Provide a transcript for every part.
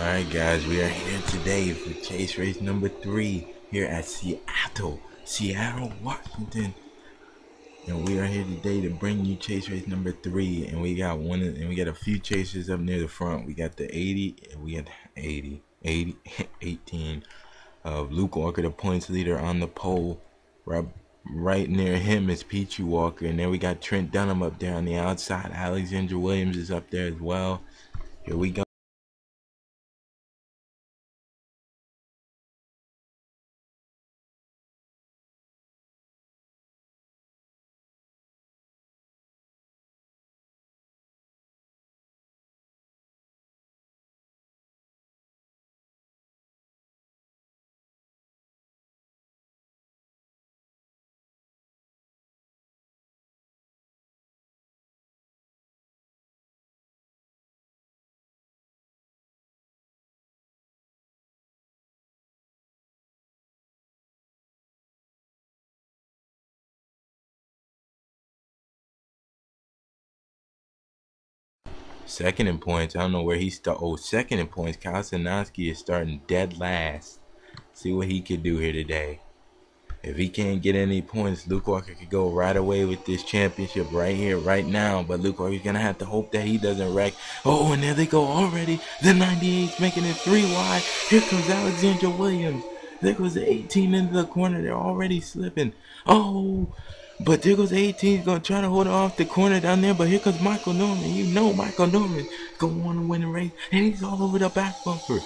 Alright guys, we are here today for chase race number 3 here at Seattle, Washington. And we are here today to bring you chase race number 3, and we got a few chasers up near the front. We got the 80, and we got 18 of Luke Walker, the points leader, on the pole. Right near him is Peachy Walker, and then we got Trent Dunham up there on the outside. Alexander Williams is up there as well. Here we go. Second in points. I don't know where he start. Oh, second in points. Kyle Sinowski is starting dead last. See what he could do here today. If he can't get any points, Luke Walker could go right away with this championship right here, right now. But Luke Walker's going to have to hope that he doesn't wreck. Oh, and there they go already. The 98's making it 3 wide. Here comes Alexander Williams. There goes the 18 into the corner. They're already slipping. Oh, but there goes 18. He's going to try to hold off the corner down there. But here comes Michael Norman. You know Michael Norman going to want to win the race. And he's all over the back bumper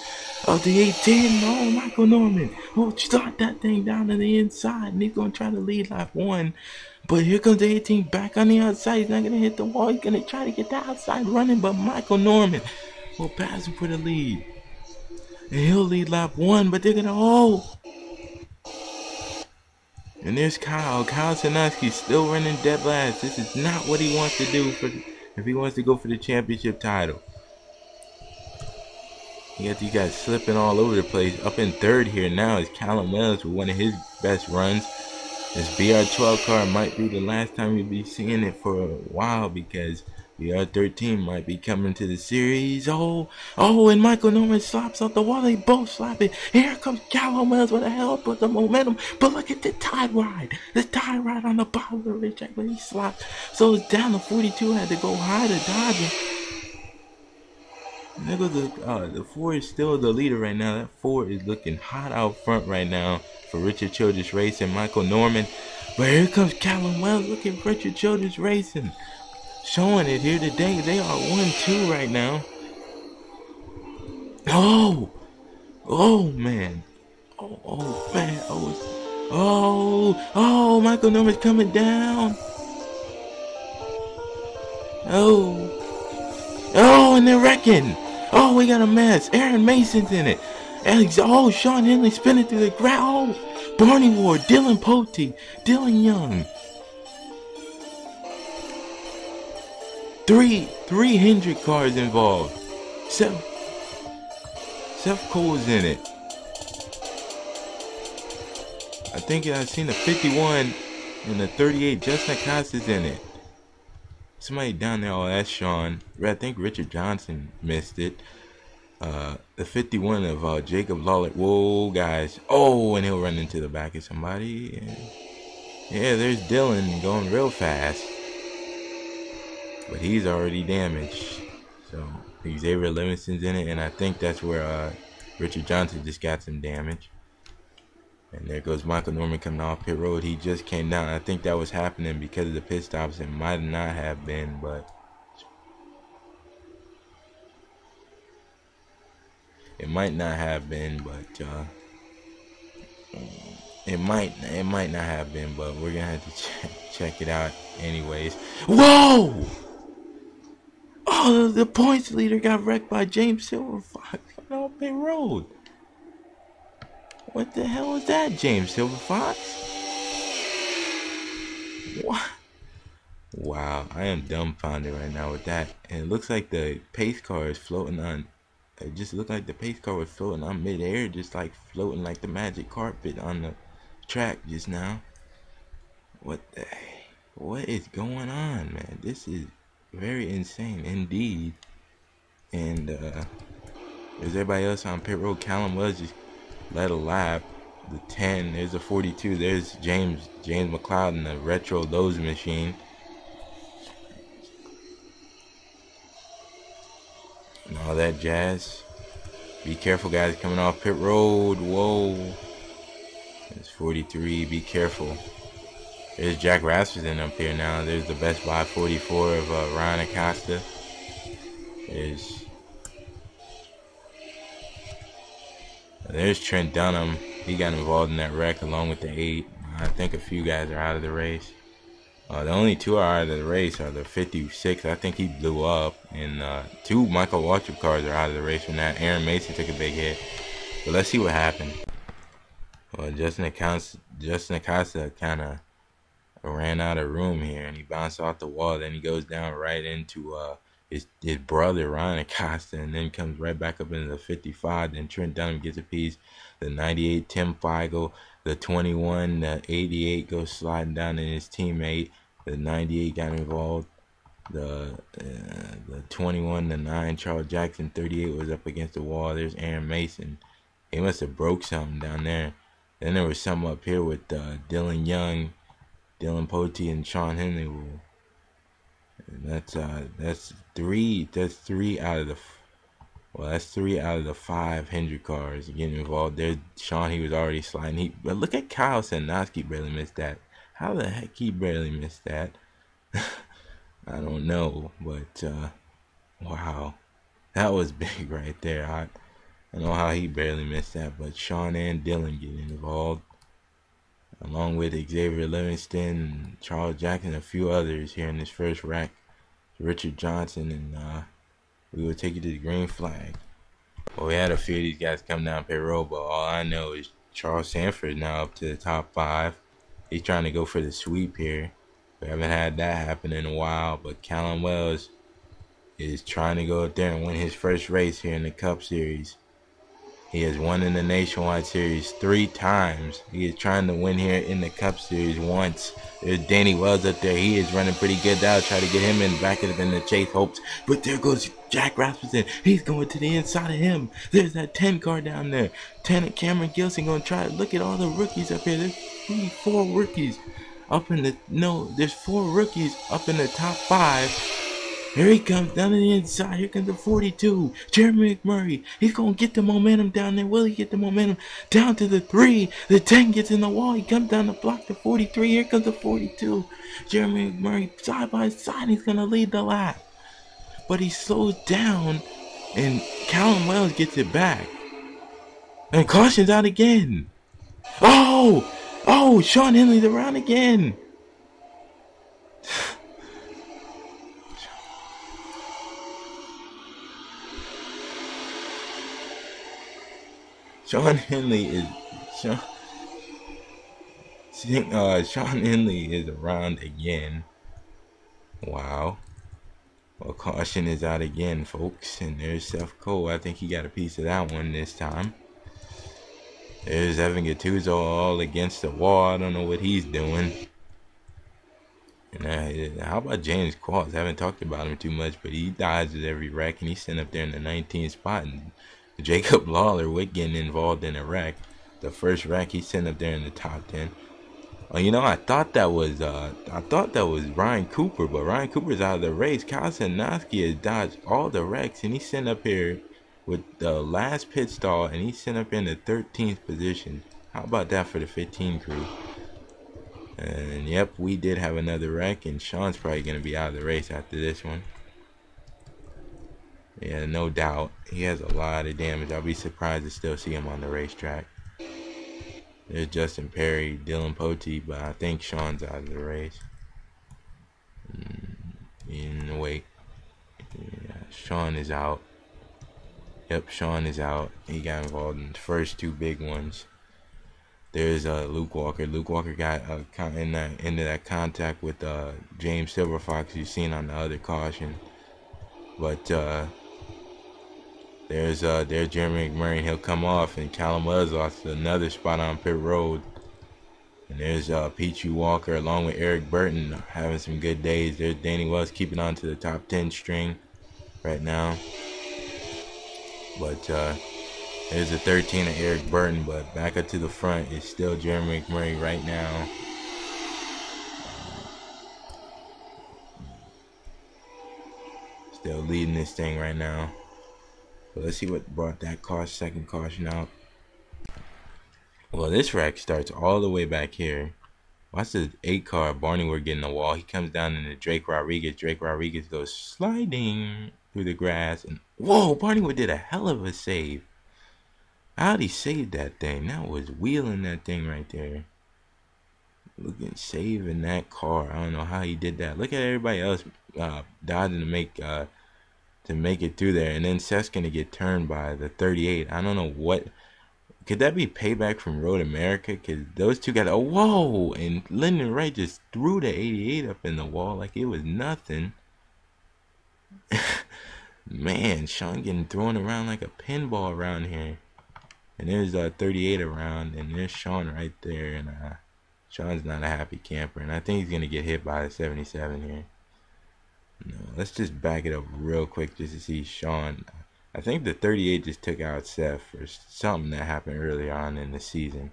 of the 18. No, Michael Norman will start that thing down to the inside. And he's going to try to lead lap 1. But here comes the 18 back on the outside. He's not going to hit the wall. He's going to try to get the outside running. But Michael Norman will pass him for the lead. And he'll lead lap 1. But they're going to, oh. And there's Kyle Sinowski still running dead last. This is not what he wants to do if he wants to go for the championship title. You got these guys slipping all over the place. Up in third here now is Callum Wells with one of his best runs. This BR12 car might be the last time we'll be seeing it for a while, because BR13 might be coming to the series. Oh, and Michael Norman slaps off the wall. They both slap it. Here comes Callum Wells with a help with the momentum. But look at the tie ride. The tie ride on the bottom of the racetrack where he slapped. So it's down to 42. Had to go high to dodge him. And there goes the 4 is still the leader right now. That 4 is looking hot out front right now for Richard Childress Racing, Michael Norman. But here comes Callum Wells. Look at Richard Childress Racing, showing it here today. They are 1-2 right now. Oh man. Oh man. Oh, Michael Norman's coming down. Oh, and they're wrecking. Oh, we got a mess. Aaron Mason's in it. Sean Henley spinning through the ground. Oh, Barney Ward, Dylan Pote, Dylan Young. Three Hendrick cars involved. Seth Cole's in it. I think I've seen a 51 and a 38. Justin Acosta's in it. Somebody down there. Oh, that's Sean. I think Richard Johnson missed it. The 51 of Jacob Lawler. Whoa, guys. Oh, and he'll run into the back of somebody. Yeah, there's Dylan going real fast. But he's already damaged. So Xavier Livingston's in it, and I think that's where Richard Johnson just got some damage. And there goes Michael Norman coming off pit road. He just came down. I think that was happening because of the pit stops. It might not have been, but it might not have been, but it might not have been, but we're gonna have to check it out anyways. Whoa! Oh, the points leader got wrecked by James Silverfox on pit road. What the hell was that, James Silverfox? What? Wow, I am dumbfounded right now with that. And it looks like the pace car is floating on. It just looked like the pace car was floating on midair, just like floating like the magic carpet on the track just now. What is going on, man? This is very insane indeed. And There's everybody else on pit road. Callum was just led a lap. The 10, there's a 42. There's James McLeod in the retro Lowe's machine. And all that jazz. Be careful, guys, coming off pit road. Whoa. It's 43. Be careful. There's Jack Rasmussen up here now. There's the Best Buy 44 of Ryan Acosta. There's Trent Dunham. He got involved in that wreck along with the 8. I think a few guys are out of the race. The only 2 are out of the race are the 56. I think he blew up. And 2 Michael Waltrip cars are out of the race from that. Aaron Mason took a big hit. But let's see what happened. Well, Justin Acosta kind of ran out of room here, and he bounced off the wall. Then he goes down right into his brother Ryan Acosta, and then comes right back up into the 55. Then Trent Dunham gets a piece. The 98 Tim Feigl, the 21, the 88 goes sliding down in his teammate. The 98 got involved. The 21, the 9 Charles Jackson, 38 was up against the wall. There's Aaron Mason. He must have broke something down there. Then there was some up here with Dylan Young, Dylan Pote, and Sean Henley. That's 3. That's 3 out of the. That's 3 out of the 5 Hendrick cars getting involved. There's Sean. He was already sliding. But look at Kyle Sandowski barely missed that. How the heck he barely missed that? I don't know, but wow, that was big right there. I don't know how he barely missed that, but Sean and Dylan getting involved, along with Xavier Livingston, Charles Jackson, and a few others here in this first rack. Richard Johnson, and we will take you to the green flag. Well, we had a few of these guys come down pit road, but all I know is Charles Sanford now up to the top 5. He's trying to go for the sweep here. We haven't had that happen in a while, but Callum Wells is trying to go up there and win his first race here in the Cup Series. He has won in the Nationwide Series 3 times. He is trying to win here in the Cup Series once. There's Danny Wells up there. He is running pretty good. That'll try to get him in back of in the chase hopes. But there goes Jack Rasmussen. He's going to the inside of him. There's that 10 car down there. 10 and Cameron Gilson going to try to look at all the rookies up here. There's 4 rookies up in the, no, there's 4 rookies up in the top 5. Here he comes down to the inside. Here comes the 42. Jeremy McMurray. He's going to get the momentum down there. Will he get the momentum? Down to the 3. The 10 gets in the wall. He comes down to block the 43. Here comes the 42. Jeremy McMurray side by side. He's going to lead the lap. But he slows down. And Callum Wells gets it back. And caution's out again. Oh! Oh! Sean Henley's around again. Sean Henley is around again. Wow. Well, caution is out again, folks. And there's Seth Cole. I think he got a piece of that one this time. There's Evan Gattuso all against the wall. I don't know what he's doing. And how about James Qualls? I haven't talked about him too much, but he dodges every wreck, and he's sitting up there in the 19th spot. And Jacob Lawler with getting involved in a wreck. The first wreck, he's sitting up there in the top 10. Oh, you know, I thought that was Ryan Cooper, but Ryan Cooper's out of the race. Kyle Sandowski has dodged all the wrecks, and he's sitting up here with the last pit stall, and he's sitting up in the 13th position. How about that for the 15 crew? And yep, we did have another wreck, and Sean's probably gonna be out of the race after this one. Yeah, no doubt. He has a lot of damage. I'll be surprised to still see him on the racetrack. There's Justin Perry, Dylan Pote, but I think Sean's out of the race. Wait. Yeah, Sean is out. Yep, Sean is out. He got involved in the first 2 big ones. There's Luke Walker. Luke Walker got into that contact with James Silverfox you've seen on the other caution. But there's Jeremy McMurray, and he'll come off, and Callum Wells lost another spot on pit road. And there's Peachy Walker along with Eric Burton having some good days. There's Danny Wells keeping on to the top 10 string right now. But there's a 13 of Eric Burton, but back up to the front is still Jeremy McMurray right now. Still leading this thing right now. But let's see what brought that second caution out. Well, this wreck starts all the way back here. Watch the 8 car, Barneywood getting the wall. He comes down into Drake Rodriguez. Drake Rodriguez goes sliding through the grass. And whoa, Barneywood did a hell of a save. How'd he save that thing? That was wheeling that thing right there. Looking, saving that car. I don't know how he did that. Look at everybody else dodging to make it through there. And then Seth's going to get turned by the 38. I don't know what. Could that be payback from Road America? Because those two got, oh, whoa! And Lyndon Wright just threw the 88 up in the wall like it was nothing. Man, Sean getting thrown around like a pinball around here. And there's 38 around, and there's Sean right there. And Sean's not a happy camper. And I think he's going to get hit by the 77 here. No, let's just back it up real quick just to see Sean. I think the 38 just took out Seth for something that happened earlier on in the season.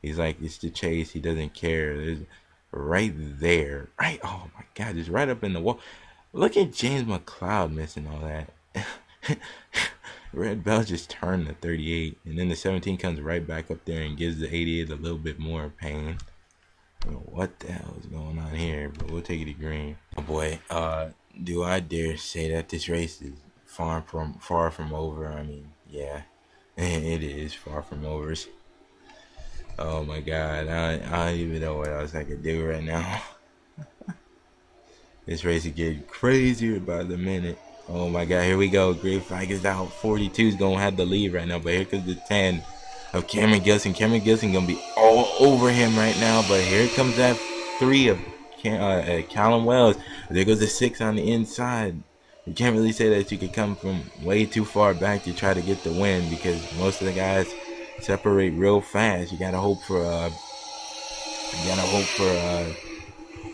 He's like, it's the chase. He doesn't care. There's right there. Right. Oh, my God. Just right up in the wall. Look at James McLeod missing all that. Red Bell just turned the 38. And then the 17 comes right back up there and gives the 88 a little bit more pain. I don't know what the hell is going on here, but we'll take it to green. Oh, boy. Do I dare say that this race is far from over? I mean, yeah, it is far from over. Oh my God, I don't even know what else I could do right now. This race is getting crazier by the minute. Oh my God, here we go. Great Flag is out. 42 is gonna have the lead right now, but here comes the 10 of Cameron Gilson. Cameron Gilson gonna be all over him right now, but here comes that 3 of Callum Wells. There goes the 6 on the inside. You can't really say that you could come from way too far back to try to get the win, because most of the guys separate real fast. You gotta hope for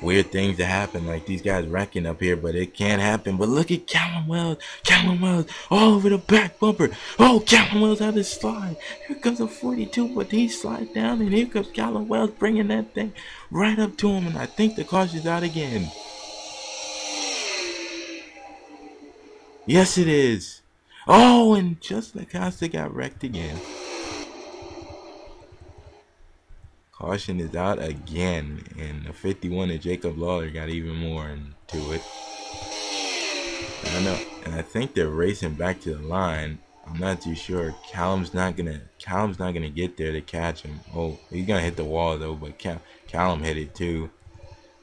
weird things to happen, like these guys wrecking up here, but it can't happen. But look at Callum Wells. Callum Wells all over the back bumper. Oh, Callum Wells had to slide. Here comes a 42, but he slides down, and here comes Callum Wells bringing that thing right up to him, and I think the caution's out again. Yes, it is. Oh, and Justin Acosta got wrecked again. Caution is out again, and the 51 of Jacob Lawler got even more into it. I know, and I think they're racing back to the line. I'm not too sure. Callum's not gonna get there to catch him. Oh, he's gonna hit the wall though, but Callum hit it too.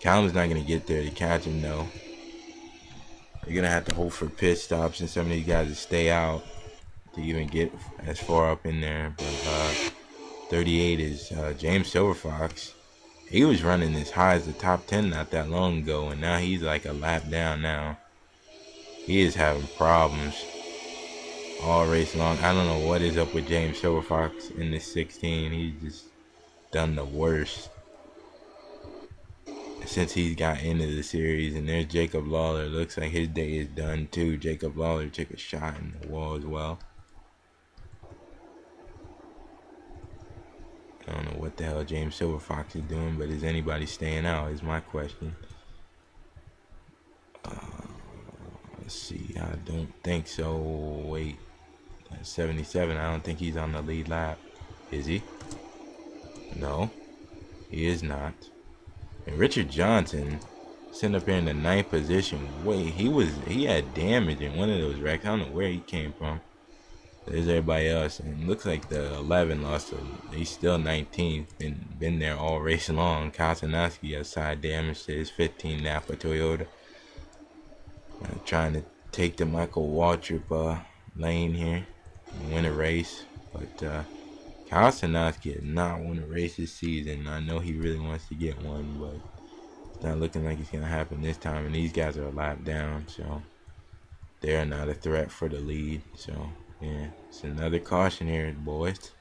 Callum's not gonna get there to catch him though. You're gonna have to hope for pit stops and some of these guys to stay out to even get as far up in there. But 38 is James Silverfox. He was running as high as the top 10 not that long ago, and now he's like a lap down now. He is having problems all race long. I don't know what is up with James Silverfox in this 16. He's just done the worst since he's got into the series. And there's Jacob Lawler. Looks like his day is done too. Jacob Lawler took a shot in the wall as well. I don't know what the hell James Silverfox is doing, but is anybody staying out is my question. Let's see. I don't think so. Wait. 77. I don't think he's on the lead lap. Is he? No. He is not. And Richard Johnson sitting up here in the 9th position. Wait, he had damage in one of those wrecks. I don't know where he came from. There's everybody else, and it looks like the 11 lost. He's still 19th. Been there all race long. Kasanowski has side damage to his 15 Napa Toyota. Trying to take the Michael Waltrip lane here and win a race, but Kasanowski has not won a race this season. I know he really wants to get one, but it's not looking like it's gonna happen this time. And these guys are a lap down, so they're not a threat for the lead. So yeah, it's another caution here, boys.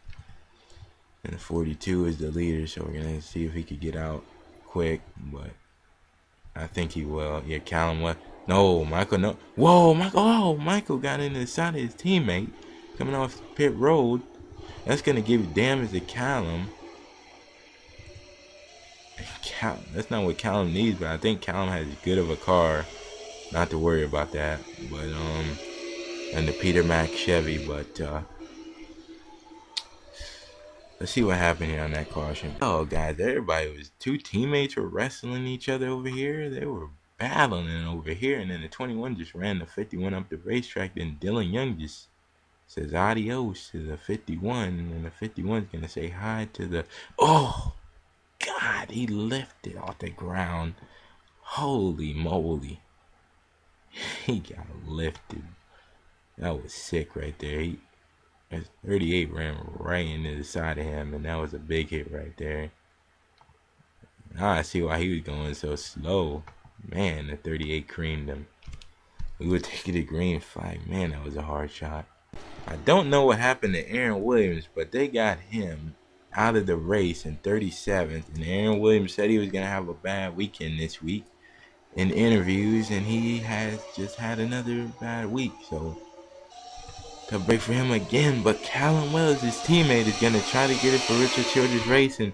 And the 42 is the leader, so we're gonna see if he could get out quick, but I think he will. Yeah, Callum, what? No, Michael, no. Whoa, Michael, oh, Michael got into the side of his teammate. coming off pit road. That's gonna give damage to Callum. That's not what Callum needs, but I think Callum has good of a car. Not to worry about that. But and the Peter Mac Chevy, but let's see what happened here on that caution. Oh, guys, two teammates were wrestling each other over here. They were battling over here, and then the 21 just ran the 51 up the racetrack. Then Dylan Young just says adios to the 51, and the 51's gonna say hi to the. Oh, God, he lifted off the ground. Holy moly. He got lifted. That was sick right there. 38 ran right into the side of him, and that was a big hit right there. Now I see why he was going so slow. Man, the 38 creamed him. We were taking the green flag. Man, that was a hard shot. I don't know what happened to Aaron Williams, but they got him out of the race in 37th, and Aaron Williams said he was going to have a bad weekend this week in interviews, and he has just had another bad week, so to break for him again. But Callum Wells, his teammate, is going to try to get it for Richard Childress Racing,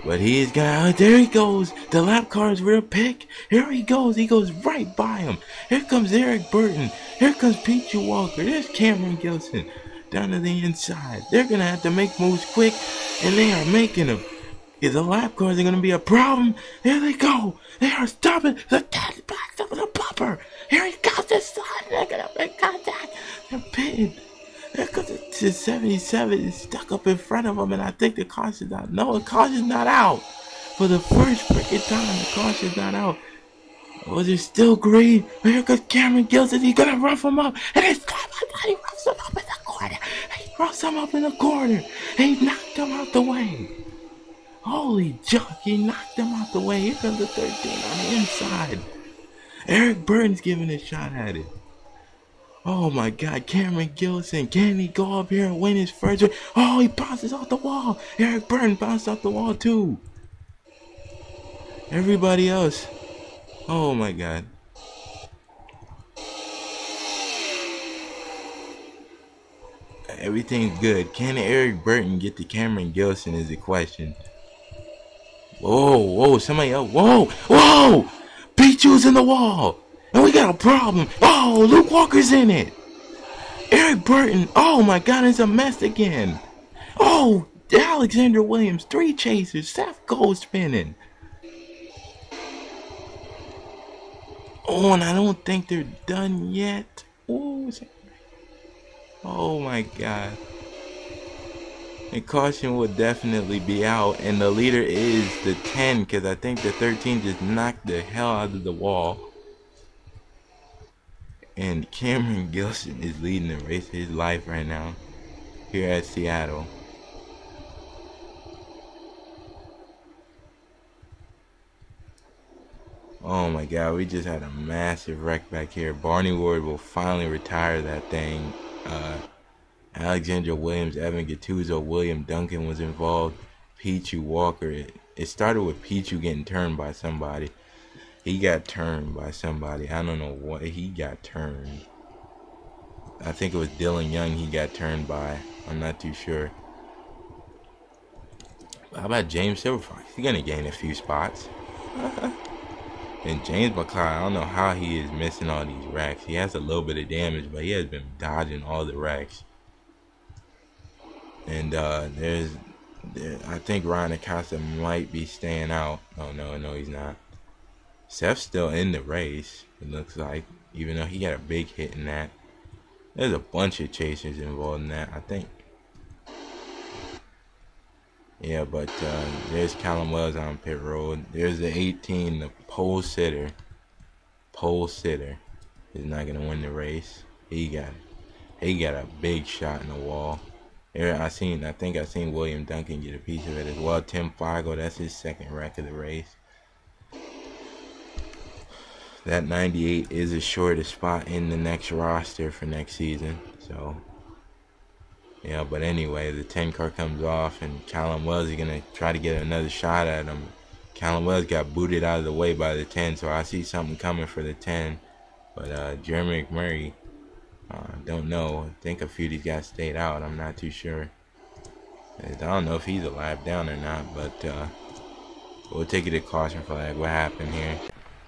but he is going to, there he goes, the lap car is real pick, here he goes right by him. Here comes Eric Burton, here comes Peachy Walker, there's Cameron Gilson down to the inside. They're going to have to make moves quick, and they are making them. If the lap cars are going to be a problem, here they go. They are stopping the back of the bumper. Here he comes this side. They're going to make contact. They're pitting. There comes the 77 is stuck up in front of him, and I think the caution's out. No, the caution's not out. For the first freaking time, the caution's not out. Oh, they're still green. Here comes Cameron Gilson. He's going to rough him up. And he roughs him up in the corner. He roughs him up in the corner. He knocked him out the way. Holy junk. He knocked him out the way. Here comes the 13 on the inside. Eric Burton's giving a shot at it. Oh my God. Cameron Gilson. Can he go up here and win his first race? Oh, he bounces off the wall. Eric Burton bounced off the wall too. Everybody else. Oh my God. Everything's good. Can Eric Burton get to Cameron Gilson is the question. Whoa, somebody else. Whoa! Pichu's in the wall. And we got a problem. Oh, Luke Walker's in it. Eric Burton. Oh my God, it's a mess again. Oh, Alexander Williams. 3 chasers. Seth goes spinning. Oh, and I don't think they're done yet. Oh my God. And caution will definitely be out. And the leader is the 10, because I think the 13 just knocked the hell out of the wall. And Cameron Gilson is leading the race of his life right now here at Seattle. Oh my God, we just had a massive wreck back here. Barney Ward will finally retire that thing. Alexander Williams, Evan Gattuso, William Duncan was involved. Pichu Walker. It started with Pichu getting turned by somebody. He got turned by somebody. I don't know what he got turned. I think it was Dylan Young he got turned by. I'm not too sure. How about James Silverfox? He's going to gain a few spots. And James McLeod, I don't know how he is missing all these wrecks. He has a little bit of damage, but he has been dodging all the wrecks. And I think Ryan Acosta might be staying out. Oh, no, he's not. Seth's still in the race, it looks like, even though he got a big hit in that. There's a bunch of chasers involved in that, I think. Yeah, but there's Callum Wells on pit road. There's the 18, the pole sitter. Pole sitter is not gonna win the race. He got a big shot in the wall. There, I think I seen William Duncan get a piece of it as well. Tim Figo, that's his second wreck of the race. That 98 is a shortest spot in the next roster for next season. So, yeah, but anyway, the 10 car comes off, and Callum Wells is going to try to get another shot at him. Callum Wells got booted out of the way by the 10, so I see something coming for the 10. But Jeremy McMurray Don't know. I think a few of these guys stayed out. I'm not too sure. I don't know if he's a lap down or not, but we'll take it to caution flag. What happened here?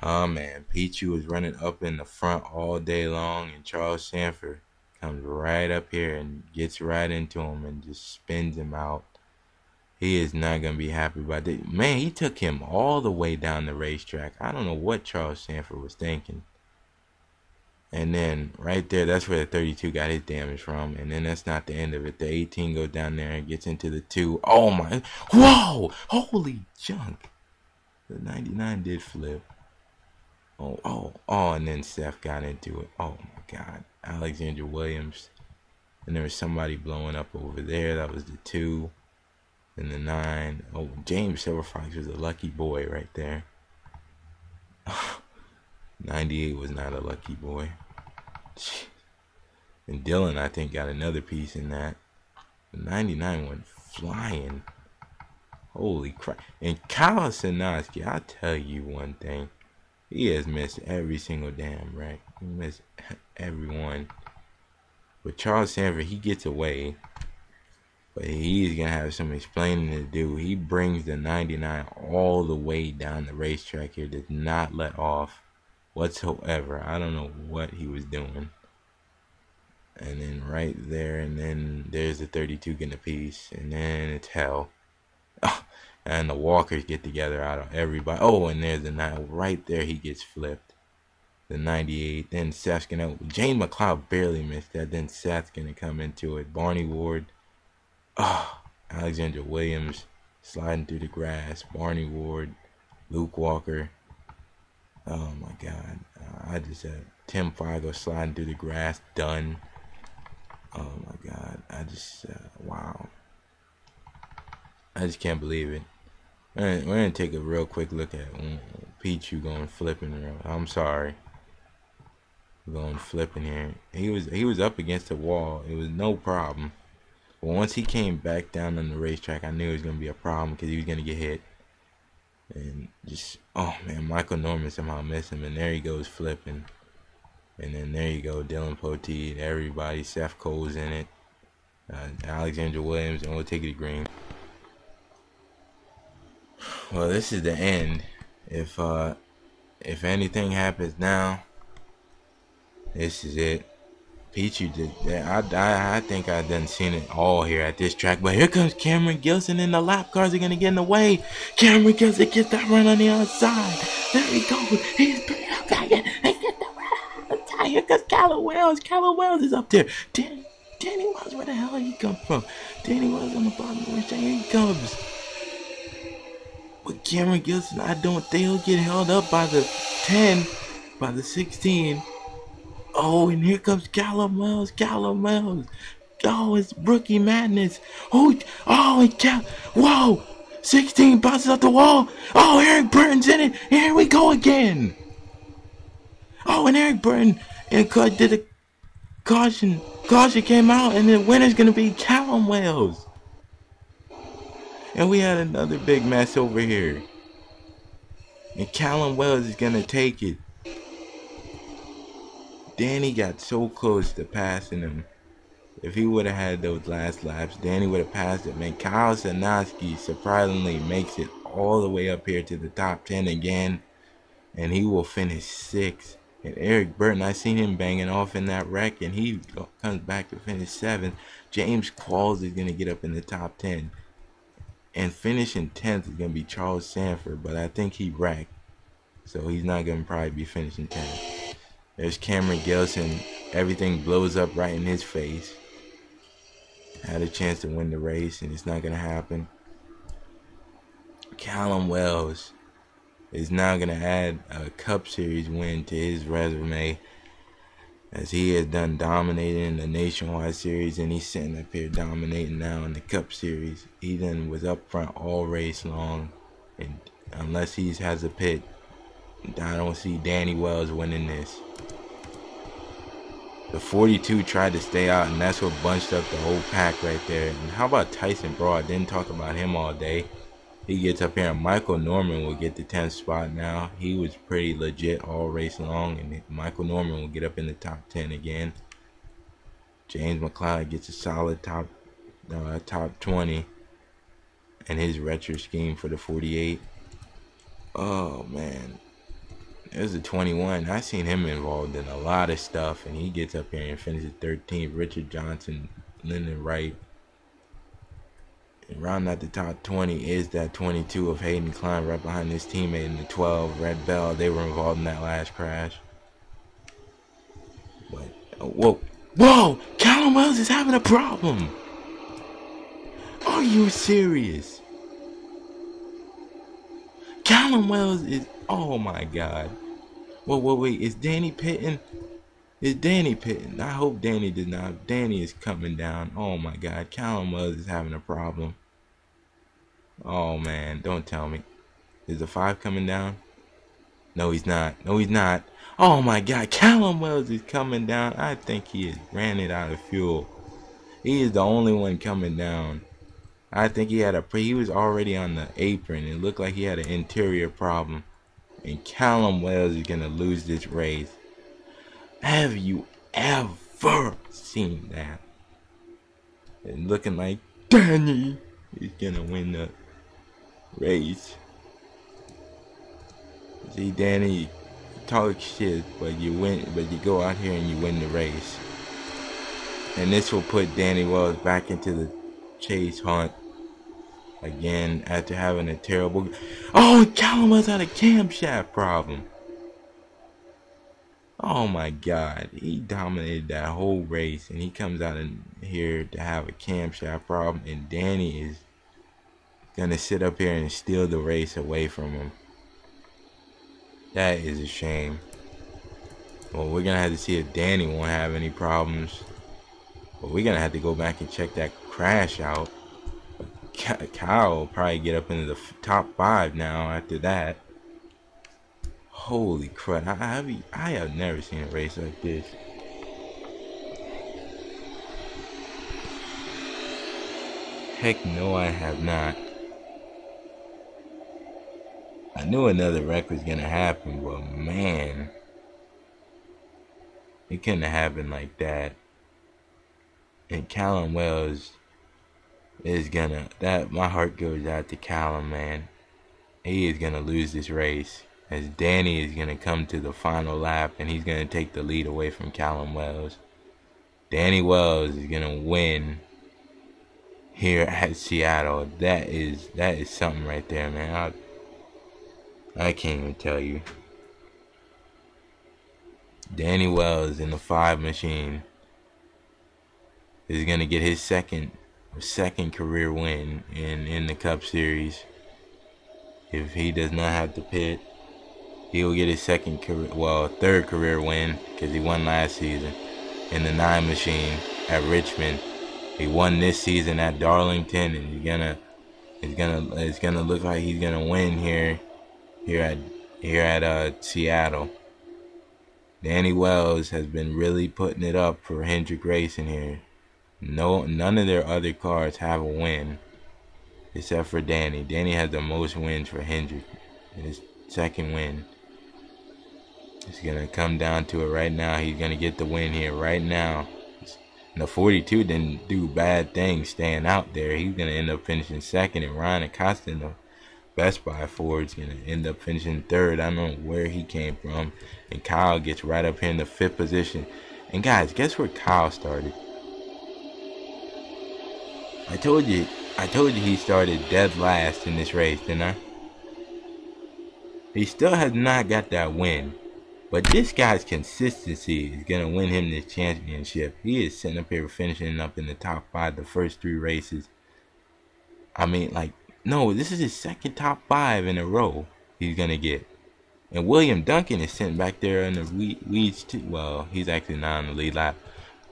Oh man, Pichu was running up in the front all day long, and Charles Sanford comes right up here and gets right into him and just spins him out. He is not going to be happy about that. Man, he took him all the way down the racetrack. I don't know what Charles Sanford was thinking. And then right there, that's where the 32 got his damage from. And then that's not the end of it. The 18 goes down there and gets into the 2. Oh my, whoa, holy junk. The 99 did flip. Oh, and then Seth got into it. Oh my God. Alexander Williams. And there was somebody blowing up over there. That was the 2. And the 9. Oh, James Silverfox was a lucky boy right there. 98 was not a lucky boy. And Dylan, I think, got another piece in that. The 99 went flying. Holy crap. And Kyle Sinoski, I'll tell you one thing. He has missed every single damn wreck. He missed every one. But Charles Sanford, he gets away. But he's going to have some explaining to do. He brings the 99 all the way down the racetrack here. Does not let off whatsoever. I don't know what he was doing. And then right there, and then there's the 32 getting a piece. And then it's hell. Oh, and the Walkers get together out of everybody. Oh, and there's the 9. Right there, he gets flipped. The 98. Then Seth's going to... Jane McLeod barely missed that. Then Seth's going to come into it. Barney Ward. Oh, Alexander Williams sliding through the grass. Barney Ward. Luke Walker. Oh, my God. I just had Tim Figo sliding through the grass. Done. Oh, my God. I just... wow. I just can't believe it. We're going to take a real quick look at Pichu going flipping around. I'm sorry. Going flipping here. He was up against the wall. It was no problem. But once he came back down on the racetrack, I knew it was going to be a problem because he was going to get hit. And just, oh man, Michael Norman somehow missed him. And there he goes flipping. And then there you go, Dylan Poteet, everybody. Seth Cole's in it. Alexander Williams, and we'll take it to green. Well, this is the end. If anything happens now, this is it. Pichu did that. I think I done seen it all here at this track. But here comes Cameron Gilson, and the lap cars are gonna get in the way. Cameron Gilson gets that run on the outside. There he goes. He's pretty up again. He gets the run on the outside. Here comes Callum Wells. Callum Wells is up there. Danny Wells, where the hell he come from? Danny Wells on the bottom of the track. Here he comes. But Cameron Gilson, I don't think he'll get held up by the 10, by the 16. Oh, and here comes Callum Wells. Callum Wells. Oh, it's rookie madness. Oh, and whoa. 16 bounces off the wall. Oh, Eric Burton's in it. Here we go again. Oh, and Eric Burton did a caution. Caution came out, and the winner's going to be Callum Wells. And we had another big mess over here. And Callum Wells is going to take it. Danny got so close to passing him. If he would have had those last laps, Danny would have passed it. Man, Kyle Sinoski surprisingly makes it all the way up here to the top 10 again. And he will finish 6th. And Eric Burton, I seen him banging off in that wreck, and he comes back to finish 7th. James Qualls is going to get up in the top 10. And finishing 10th is going to be Charles Sanford, but I think he wrecked. So he's not going to probably be finishing 10th. There's Cameron Gilson. Everything blows up right in his face. Had a chance to win the race, and it's not going to happen. Callum Wells is now going to add a Cup Series win to his resume, as he has done dominating in the Nationwide Series, and he's sitting up here dominating now in the Cup Series. He then was up front all race long, and unless he has a pit, I don't see Danny Wells winning this. The 42 tried to stay out, and that's what bunched up the whole pack right there. And how about Tyson Broad? Didn't talk about him all day. He gets up here, and Michael Norman will get the 10th spot now. He was pretty legit all race long, and Michael Norman will get up in the top 10 again. James McLeod gets a solid top 20 in his retro scheme for the 48. Oh man, there's a 21. I seen him involved in a lot of stuff, and he gets up here and finishes 13th. Richard Johnson, Lyndon Wright. And rounding out the top 20 is that 22 of Hayden Klein right behind his teammate in the 12, Red Bell. They were involved in that last crash. But, whoa! Callum Wells is having a problem! Are you serious? Callum Wells is, oh my god. Wait, is Danny pitting? Is Danny pitting? I hope Danny did not. Danny is coming down. Oh my god, Callum Wells is having a problem. Oh man, don't tell me. Is the 5 coming down? No, he's not. Oh my god, Callum Wells is coming down. I think he has ran it out of fuel. He is the only one coming down. I think he was already on the apron. It looked like he had an interior problem. And Callum Wells is going to lose this race. Have you ever seen that? And looking like Danny is going to win the race. See, Danny talk shit, but you go out here and you win the race. And this will put Danny Wells back into the chase hunt again after having a terrible. Oh, Callum Wells had a camshaft problem. Oh my god, he dominated that whole race, and he comes out in here to have a camshaft problem, and Danny is gonna sit up here and steal the race away from him. That is a shame. Well, we're gonna have to see if Danny won't have any problems. But we're gonna have to go back and check that crash out. Kyle will probably get up into the top 5 now after that. Holy crap, I have never seen a race like this. Heck no, I have not. I knew another wreck was gonna happen, but man, it couldn't have happened like that. And Callum Wells is my heart goes out to Callum, man. He is gonna lose this race, as Danny is gonna come to the final lap and he's gonna take the lead away from Callum Wells. Danny Wells is gonna win here at Seattle. That is something right there, man. I can't even tell you. Danny Wells in the 5 machine is gonna get his second career win in the Cup Series. If he does not have to pit, he will get his third career win, because he won last season in the 9 machine at Richmond. He won this season at Darlington, and it's gonna look like he's gonna win here at Seattle. Danny Wells has been really putting it up for Hendrick Racing here. None of their other cars have a win except for Danny. Danny has the most wins for Hendrick. His second win. It's gonna come down to it right now. He's gonna get the win here right now. The 42 didn't do bad things staying out there. He's gonna end up finishing second, and Ryan Acosta, the Best Buy Ford, is gonna end up finishing third. I don't know where he came from. And Kyle gets right up here in the 5th position. And guys, guess where Kyle started? I told you he started dead last in this race, didn't I? He still has not got that win. But this guy's consistency is going to win him this championship. He is sitting up here finishing up in the top 5 the first 3 races. I mean, like, no, this is his second top 5 in a row he's going to get. And William Duncan is sitting back there in the weeds too. Well, he's actually not on the lead lap,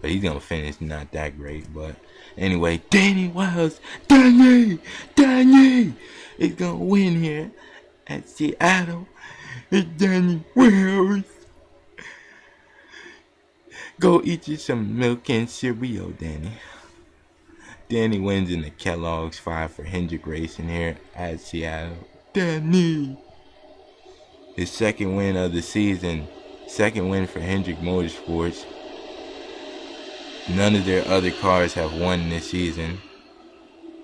but he's going to finish not that great. But anyway, Danny Wells, Danny is going to win here at Seattle. It's Danny Wells. Go eat you some milk and cereal, Danny. Danny wins in the Kellogg's 5 for Hendrick Racing here at Seattle. Danny. His second win of the season. Second win for Hendrick Motorsports. None of their other cars have won this season,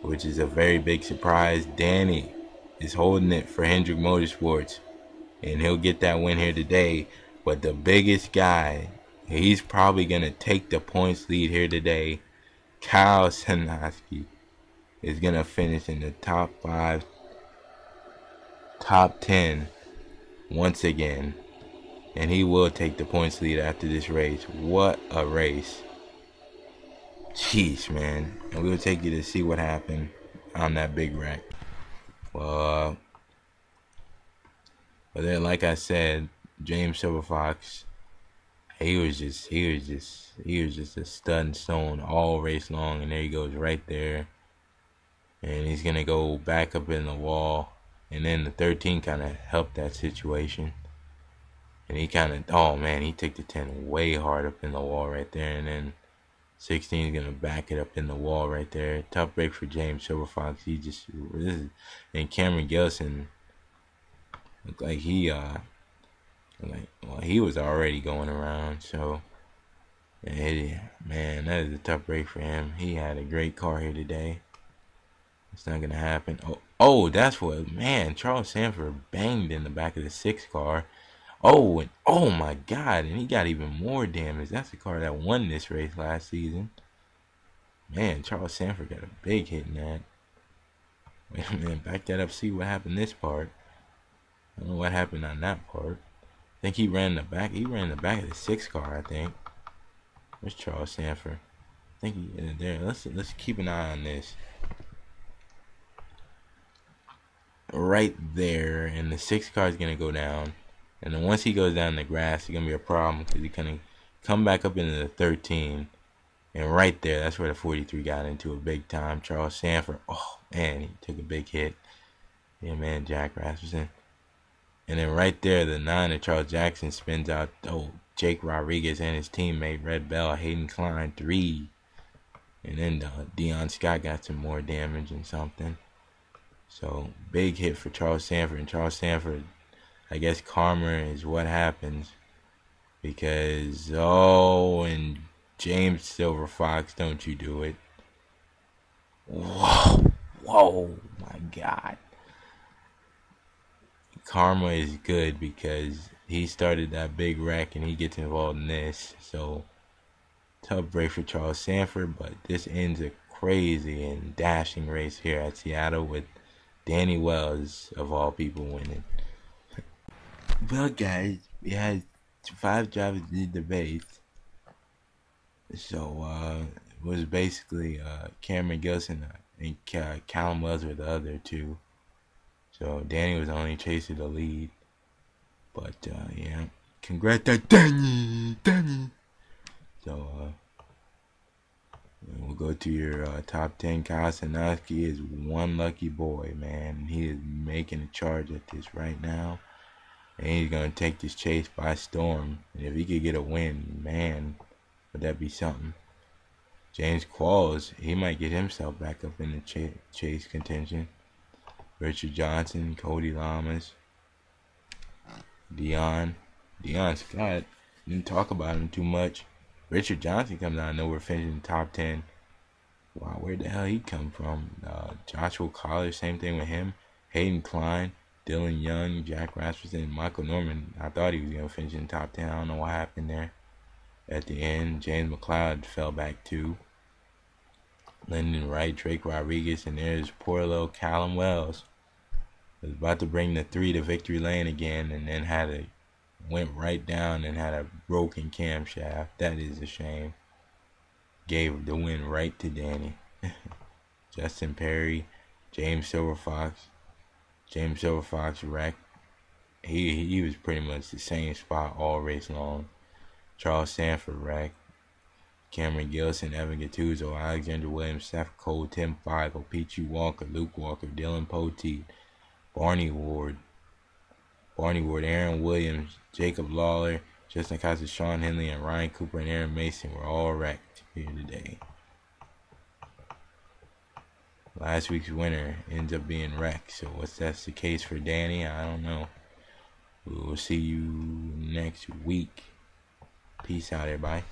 which is a very big surprise. Danny is holding it for Hendrick Motorsports, and he'll get that win here today. But the biggest guy, he's probably going to take the points lead here today. Kyle Sanaski is going to finish in the top 5, top 10 once again. And he will take the points lead after this race. What a race. Jeez, man. And we'll take you to see what happened on that big wreck. Well, but then, like I said, James Silverfox, he was just a stud and stone all race long. And there he goes right there. And he's going to go back up in the wall. And then the 13 kind of helped that situation. And he kind of, oh man, he took the 10 way hard up in the wall right there. And then 16 is going to back it up in the wall right there. Tough break for James Silverfox. And Cameron Gilson looked like he was already going around. So, man, that is a tough break for him. He had a great car here today. It's not going to happen. Oh, that's what, man, Charles Sanford banged in the back of the 6 car. Oh, and oh my God, and he got even more damage. That's the car that won this race last season. Man, Charles Sanford got a big hit in that. Wait a minute, back that up, see what happened this part. I don't know what happened on that part. I think he ran the back of the 6 car, I think. Where's Charles Sanford? I think he is there. Let's keep an eye on this. Right there, and the 6 car is gonna go down. And then once he goes down the grass, it's going to be a problem because he kind of come back up into the 13. And right there, that's where the 43 got into a big time. Charles Sanford, oh, man, he took a big hit. Yeah, man, Jack Rasmussen. And then right there, the 9 of Charles Jackson spins out, Jake Rodriguez and his teammate, Red Bell, Hayden Klein, 3. And then Dion Scott got some more damage and something. So, big hit for Charles Sanford. And Charles Sanford, I guess karma is what happens because, and James Silverfox, don't you do it. Whoa, my God. Karma is good because he started that big wreck and he gets involved in this. So, tough break for Charles Sanford, but this ends a crazy and dashing race here at Seattle with Danny Wells, of all people, winning. Well, guys, we had 5 drivers in the race. So, it was basically Cameron Gilson and Callum Wells were the other 2. So, Danny was the only chaser to lead. But, yeah. Congrats to Danny! So, we'll go to your top 10. Kyle Sanaski is one lucky boy, man. He is making a charge at this right now. And he's going to take this chase by storm. And if he could get a win, man, would that be something? James Qualls, he might get himself back up in the chase contention. Richard Johnson, Cody Lamas, Dion Scott. Didn't talk about him too much. Richard Johnson comes out of nowhere, finishing top 10. Wow, where the hell he come from? Joshua Collar, same thing with him. Hayden Klein. Dylan Young, Jack Rasmussen, Michael Norman. I thought he was going to finish in top 10. I don't know what happened there. At the end, James McLeod fell back 2. Lyndon Wright, Drake Rodriguez, and there's poor little Callum Wells. Was about to bring the 3 to victory lane again, and then went right down and had a broken camshaft. That is a shame. Gave the win right to Danny. Justin Perry, James Silverfox wrecked. He was pretty much the same spot all race long. Charles Sanford wrecked. Cameron Gilson, Evan Gattuso, Alexander Williams, Seth Cole, Tim Feigl, Peachy Walker, Luke Walker, Dylan Poteet, Barney Ward, Aaron Williams, Jacob Lawler, Justin Costa, Sean Henley, and Ryan Cooper and Aaron Mason were all wrecked here today. Last week's winner ends up being wrecked. So what's that's the case for Danny? I don't know. We will see you next week. Peace out, everybody.